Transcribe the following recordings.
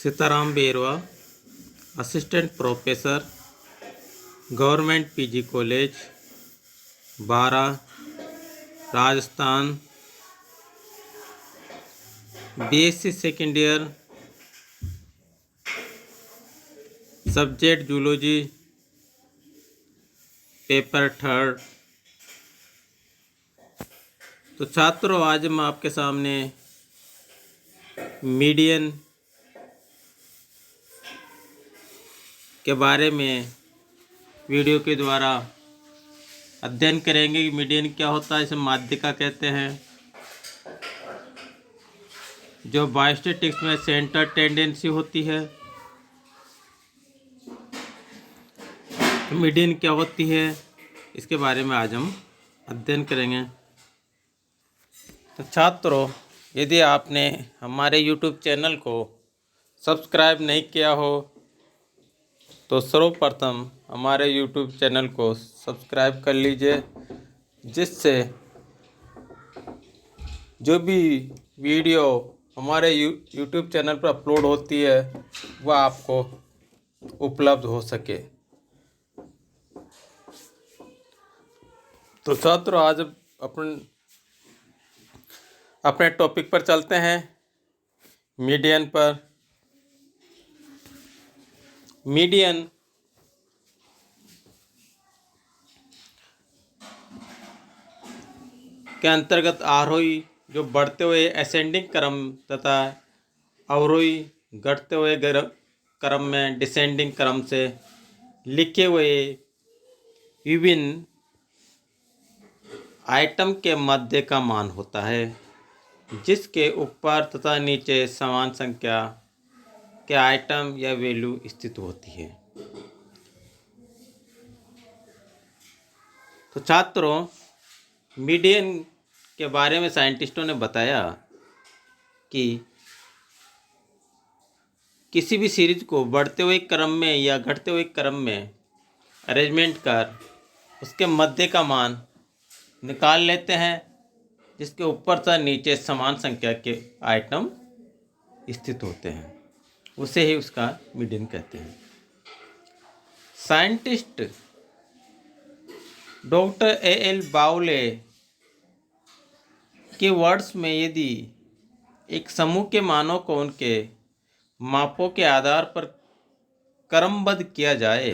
Sitaram Berwa, assistant professor, government PG college, Bara, Rajasthan. BSc second year, subject zoology, paper third. तो छात्रों, आज हम आपके सामने मीडियन के बारे में वीडियो के द्वारा अध्ययन करेंगे कि मीडियन क्या होता है। इसे माध्यिका कहते हैं, जो बायोस्टैटिक्स में सेंटर टेंडेंसी होती है। मीडियन क्या होती है, इसके बारे में आज हम अध्ययन करेंगे। तो छात्रों, यदि आपने हमारे YouTube चैनल को सब्सक्राइब नहीं किया हो तो सर्वप्रथम हमारे YouTube चैनल को सब्सक्राइब कर लीजिए, जिससे जो भी वीडियो हमारे YouTube चैनल पर अपलोड होती है वह आपको उपलब्ध हो सके। तो छात्रों, आज अपने टॉपिक पर चलते हैं, मीडियन पर। मीडियन के अंतर्गत आरोही जो बढ़ते हुए असेंडिंग क्रम तथा अवरोही घटते हुए क्रम में डिसेंडिंग क्रम से लिखे हुए विभिन्न आइटम के मध्य का मान होता है, जिसके ऊपर तथा नीचे समान संख्या के आइटम या वैल्यू स्थित होती है। तो छात्रों, मीडियन के बारे में साइंटिस्टों ने बताया कि किसी भी सीरीज को बढ़ते हुए क्रम में या घटते हुए क्रम में अरेंजमेंट कर उसके मध्य का मान निकाल लेते हैं, जिसके ऊपर तथा नीचे समान संख्या के आइटम स्थित होते हैं, उसे ही उसका मीडियन कहते हैं। Scientist doctor AL. बाउले के वर्ड्स में, यदि एक समूह के मानों को उनके मापों के आधार पर क्रमबद्ध किया जाए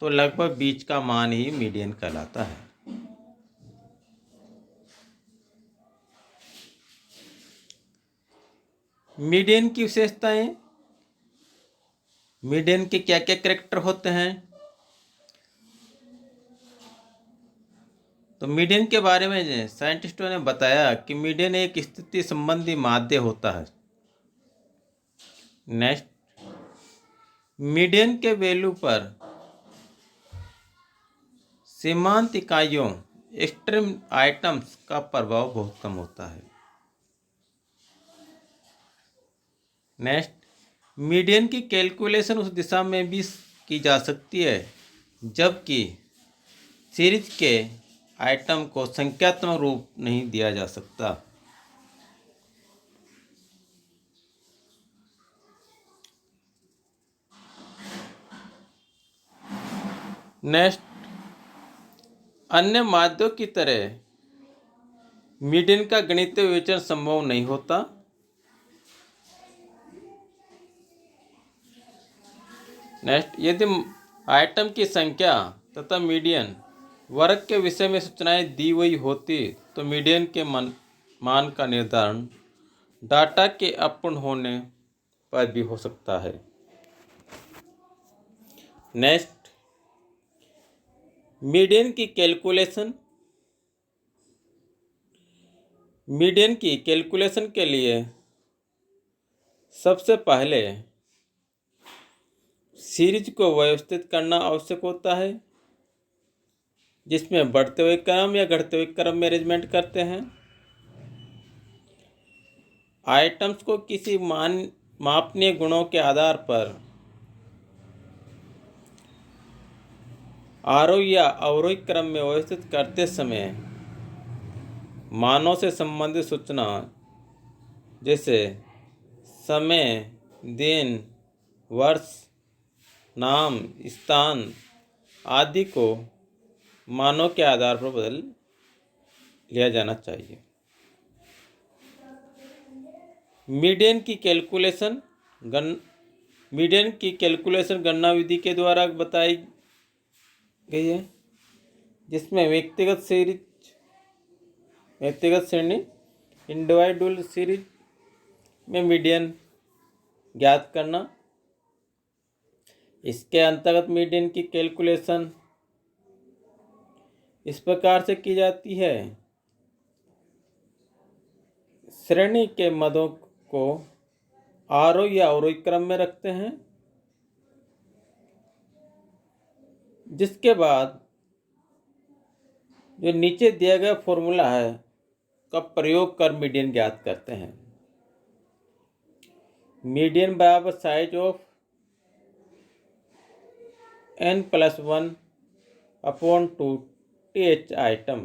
तो लगभग बीच का मान ही मीडियन कहलाता है। मीडियन की विशेषताएं, मीडियन के क्या क्या कैरेक्टर होते हैं। तो मीडियन के बारे में साइंटिस्टों ने बताया कि मीडियन एक स्थिति संबंधी माध्य होता है। नेक्स्ट, मीडियन के वैल्यू पर सीमांत इकाइयों एक्सट्रीम आइटम्स का प्रभाव बहुत कम होता है। नेक्स्ट, मीडियन की कैलकुलेशन उस दिशा में भी की जा सकती है जबकि सीरीज के आइटम को संख्यात्मक रूप नहीं दिया जा सकता। नेक्स्ट, अन्य माध्यों की तरह मीडियन का गणितीय विवेचन संभव नहीं होता। नेक्स्ट, यदि आइटम की संख्या तथा मीडियन वर्ग के विषय में सूचनाएं दी हुई होती तो मीडियन के मान का निर्धारण डाटा के अपूर्ण होने पर भी हो सकता है। नेक्स्ट, मीडियन की कैलकुलेशन। मीडियन की कैलकुलेशन के लिए सबसे पहले सीरीज को व्यवस्थित करना आवश्यक होता है, जिसमें बढ़ते हुए क्रम या घटते हुए क्रम में अरेंजमेंट करते हैं। आइटम्स को किसी मापनीय गुणों के आधार पर आरोही या अवरोही क्रम में व्यवस्थित करते समय मानों से संबंधित सूचना जैसे समय, दिन, वर्ष, नाम, स्थान आदि को मानों के आधार पर बदल लिया जाना चाहिए। मीडियन की कैलकुलेशन गणना विधि के द्वारा बताई गई है, जिसमें व्यक्तिगत श्रेणी इंडिविजुअल सीरीज में मीडियन ज्ञात करना। इसके अंतर्गत मीडियन की कैलकुलेशन इस प्रकार से की जाती है। श्रेणी के मदों को आरोही या अवरोही क्रम में रखते हैं, जिसके बाद जो नीचे दिया गया फॉर्मूला है का प्रयोग कर मीडियन ज्ञात करते हैं। मीडियन बराबर size of n+1 upon 2 th item.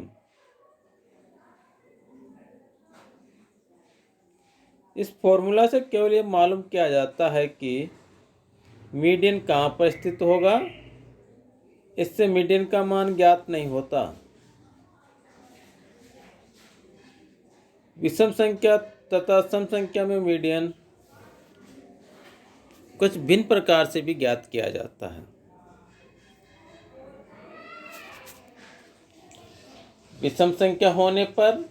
इस फॉर्मूला से केवल ये मालूम किया जाता है कि मीडियन कहाँ पर स्थित होगा, इससे मीडियन का मान ज्ञात नहीं होता। विषम संख्या तथा सम संख्या में मीडियन कुछ भिन्न प्रकार से भी ज्ञात किया जाता है। विषम संख्या होने पर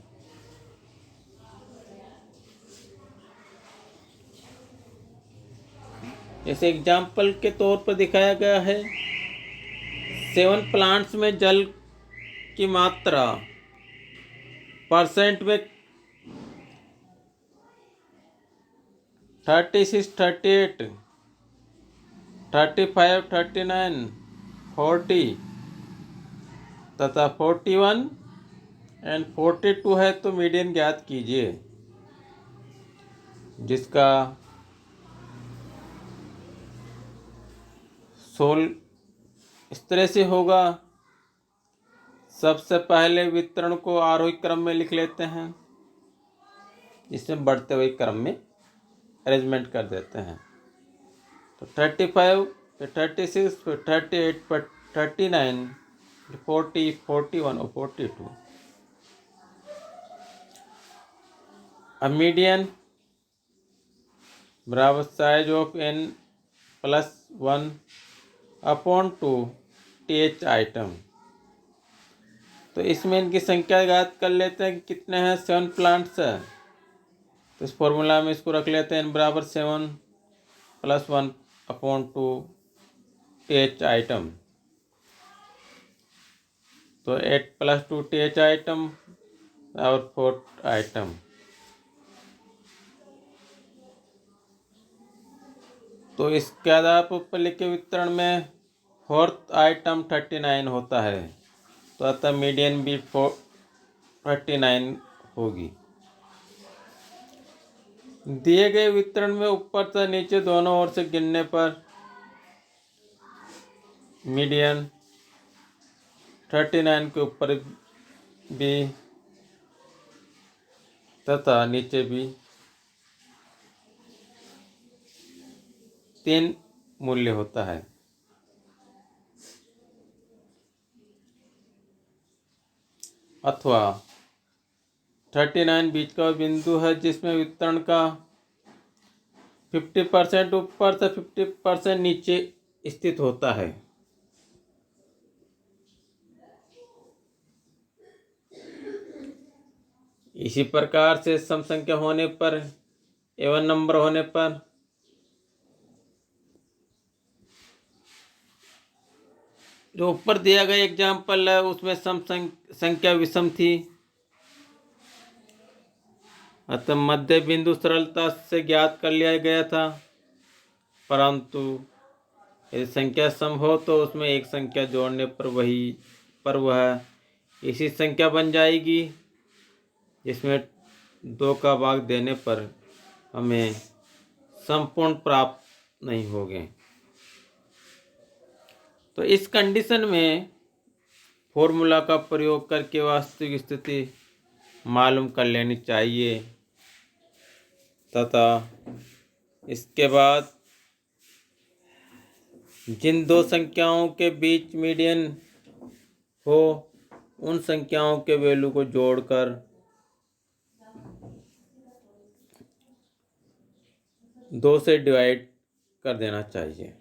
जैसे एग्जाम्पल के तौर पर दिखाया गया है, 7 प्लांट्स में जल की मात्रा परसेंट में 36, 38, 35, 39, 40 तथा 41 एंड 42 है, तो मीडियन ज्ञात कीजिए, जिसका सोल इस तरह से होगा। सबसे पहले वितरण को आरोही क्रम में लिख लेते हैं, इसमें बढ़ते हुए क्रम में अरेंजमेंट कर देते हैं। तो 35, फिर 36, फिर 38, फिर 39, 40, 41 और 42। अब मीडियन बराबर size of n+1 upon 2 th item. तो इसमें इनकी संख्या ज्ञात कर लेते हैं कि कितने हैं। 7 प्लांट्स है, तो इस फॉर्मूला में इसको रख लेते हैं n बराबर 7+1 अपॉन 2 th आइटम। तो 8+2 th आइटम और 4 आइटम। तो इसके आधार पर ऊपर लिखे वितरण में 4th आइटम 39 होता है, तो अतः मीडियन भी 39 होगी। दिए गए वितरण में ऊपर तथा नीचे दोनों ओर से गिनने पर मीडियन 39 के ऊपर भी तथा नीचे भी 3 मूल्य होता है। अथवा 39 बीच का बिंदु है, जिसमें वितरण का 50% ऊपर से 50% नीचे स्थित होता है। इसी प्रकार से सम संख्या होने पर, एवन नंबर होने पर जो ऊपर दिया गया एग्जाम्पल है उसमें सम संख्या विषम थी, अतः मध्य बिंदु सरलता से ज्ञात कर लिया गया था। परंतु यदि संख्या सम हो तो उसमें एक संख्या जोड़ने पर वह इसी संख्या बन जाएगी, जिसमें 2 का भाग देने पर हमें संपूर्ण प्राप्त नहीं होंगे। तो इस कंडीशन में फॉर्मूला का प्रयोग करके वास्तविक स्थिति मालूम कर लेनी चाहिए तथा इसके बाद जिन दो संख्याओं के बीच मीडियन हो उन संख्याओं के वैल्यू को जोड़कर 2 से डिवाइड कर देना चाहिए।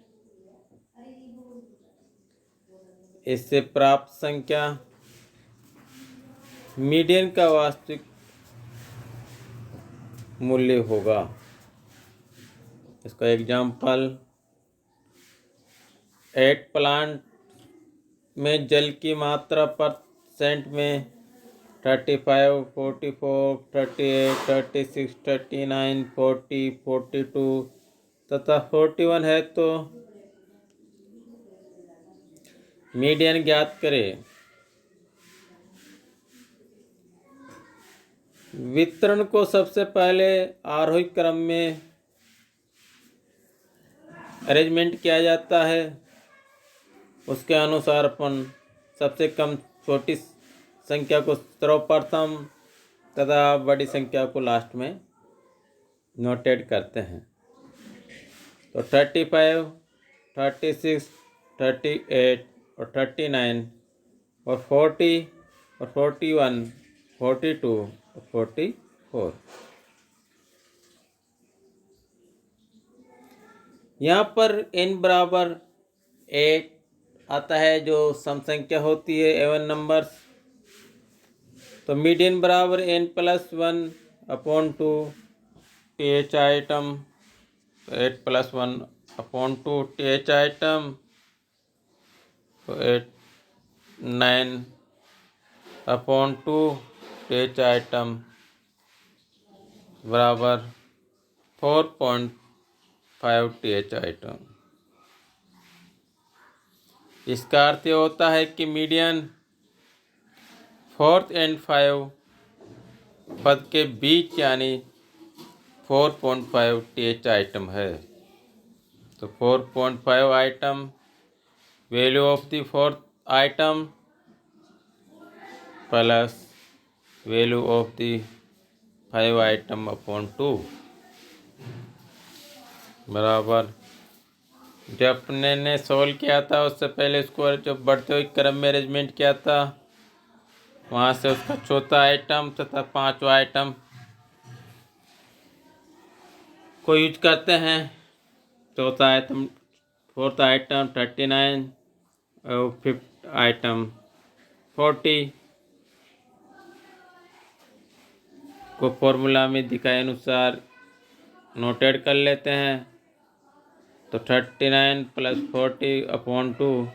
इससे प्राप्त संख्या मीडियन का वास्तविक मूल्य होगा। इसका एग्जाम्पल, 8 प्लांट में जल की मात्रा % में 35, 44, 38, 36, 39, 40, 42 तथा 41 है तो मीडियन ज्ञात करें। वितरण को सबसे पहले आरोही क्रम में अरेंजमेंट किया जाता है। उसके अनुसार अपन सबसे कम छोटी संख्या को सर्वप्रथम तथा बड़ी संख्या को लास्ट में नोटेट करते हैं। तो 35, 36, 38 और 39 और 40 और 41, 42 और 44। यहाँ पर n बराबर 8 आता है जो सम संख्या होती है एवन नंबर्स। तो मीडियन बराबर n+1/2 th item, 8+1/2 th item, तो 9/2 th आइटम बराबर 4.5 th आइटम। इसका अर्थ होता है कि मीडियन 4th and 5 पद के बीच यानी 4.5 th आइटम है। तो 4.5 item value of the 4th item plus value of the 5 item upon 2 बराबर, जब अपने ने सोल्व किया था उससे पहले इसको जब बढ़ते हुए क्रम में अरेंजमेंट किया था वहाँ से उसका चौथा आइटम तथा पांचवा आइटम को यूज करते हैं। चौथा आइटम, फोर्थ आइटम 39 और फिफ्थ आइटम 40 को फॉर्मूला में दिखाए अनुसार नोटेट कर लेते हैं। तो 39 + 40/2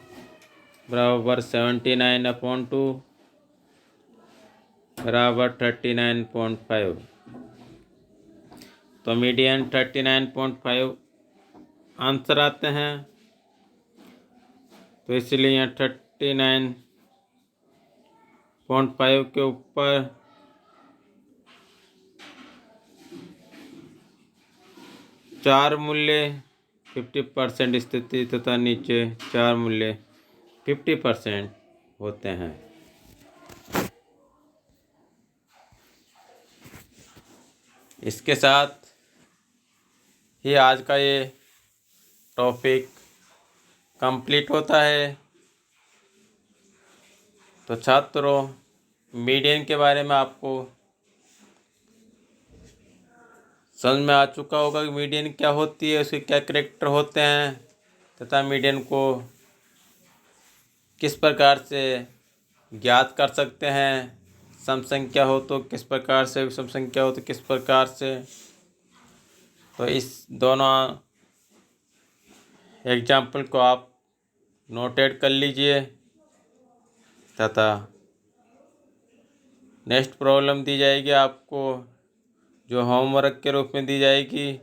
बराबर 79/2 बराबर 39.5। तो मीडियन 39.5 आंसर आते हैं। तो इसलिए यहाँ 39.5 के ऊपर 4 मूल्य 50% स्थिति तथा नीचे 4 मूल्य 50% होते हैं। इसके साथ ही आज का ये टॉपिक कंप्लीट होता है। तो छात्रों, मीडियन के बारे में आपको समझ में आ चुका होगा कि मीडियन क्या होती है, उसके क्या कैरेक्टर होते हैं तथा मीडियन को किस प्रकार से ज्ञात कर सकते हैं। सम संख्या हो तो किस प्रकार से, विषम संख्या हो तो किस प्रकार से। तो इस दोनों एग्जाम्पल को आप नोटेट कर लीजिए तथा नेक्स्ट प्रॉब्लम दी जाएगी आपको जो होमवर्क के रूप में दी जाएगी,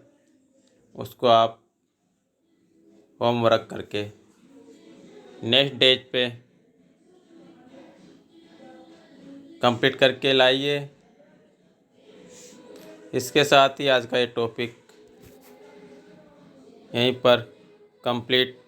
उसको आप होमवर्क करके नेक्स्ट डेज पे कंप्लीट करके लाइए। इसके साथ ही आज का ये टॉपिक यहीं पर कंप्लीट